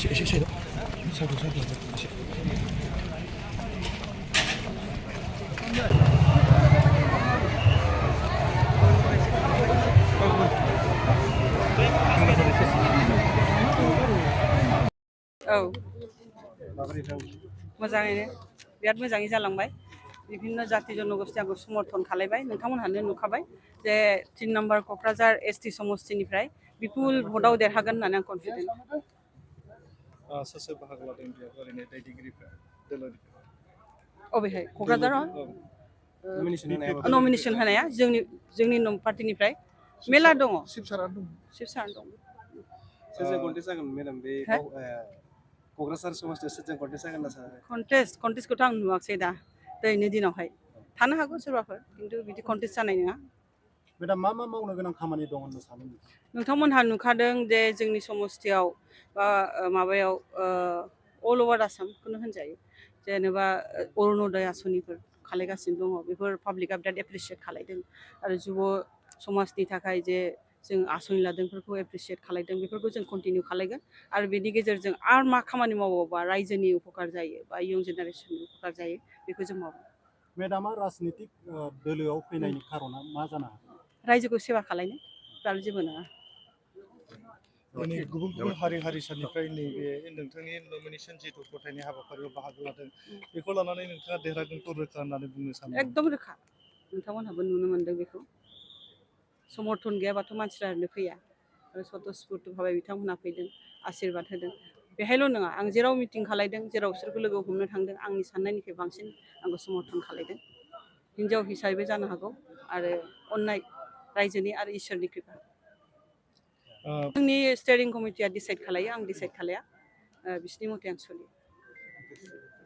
औ मोजाङैनो बिराद मोजाङै जालांबाय বিভিন্ন জাতি জনগোষ্ঠী आंखौ समर्थन खालायबाय नोंथांमोनहानो नुखाबाय जे 3 नम्बर क'क्राझार एसटी समस्तिनिफ्राय बिपुल भटआव देरहागोन होननानै आं कनफिडेन्ट सोर बाहागो लादों बेयाव ओरैनो दैदेनगिरिफ्रा दोलोनिफ्राय अबेहाय क'क्राझाराव नमिनेसन होनाया जोंनि पार्टिनिफ्राय मेला दङ शिबसारानो दं सोरजों कन्टेस्ट जागोन मेडाम बे क'क्राझार समस्तियाव सोरजों कन्टेस्ट जागोन ना सार कन्टेस्टखौथ' आं नुवाखसै दा दिनैनि दिनावहाय थानो हागौ सोरबाफोर खिन्थु बिदि कन्टेस्ट जानाय नङा मेडाम मा मावनो गोनां खामानि दं होनना सानो नोंथांमोनहा नुखादों जे जोंनि समस्तियाव बा माबायाव अल ओभार आसामखौनो होनजायो जेनेबा अरुण'दय आसनिफोर खालायगासिनो दङ बेफोर पाब्लिकआ बिराद एप्रिसियेट खालायदों आरो जुब समाजनि थाखाय जे जों आसनि लादों बेफोरखौ एप्रिसियेट खालायदों बेफोरखौ जों कन्टिनिउ खालायगोन आरो बेनि गेजेरजों आरो मा खामानि मावोबा रायजोनि उपकार जायो बा इयुन जेनेरेसननि उपकार जायो बेखौ जों मावो मेडामा राजनितिक दोलोआव फैनायनि खारना मा जानो हागौ रायजोखौ सेवा खालायनो आरो जेबो नङा गुबुन गुबुन हारि हारिसानिफ्राय नैबे नोंथांनि नमिनेसन जिथु गथायनाय हाबाफारियाव बाहागो लादों बेखौ लानानै नोंथाङा देरहागोनखौ रोखा होननानै बुंनो सानो एकदम रोखा नोंथांमोनहाबो नुनो मोनदों बेखौ समर्थन गैयाबाथ' मानसिफ्रा ओरैनो फैया आरो स्वतस्फुर्त भाबै बिथांमोनहा फैदों आशीर्बाद होदों बेहायल' नङा आं जेराव मिटिं खालायदों जेराव बिसोरखौ लोगो हमनो थांदों आंनि साननायनिफ्राय बांसिन आंखौ समर्थन खालायदों हिनजाव हिसाबै जानो हागौ आरो अननाय रायजोनि आरो इसोरनि कृपा जोंनि स्टेयारिं कमिटिया डिसाइड खालायो आं डिसाइड खालाया बिसिनि मथे आं सोलियो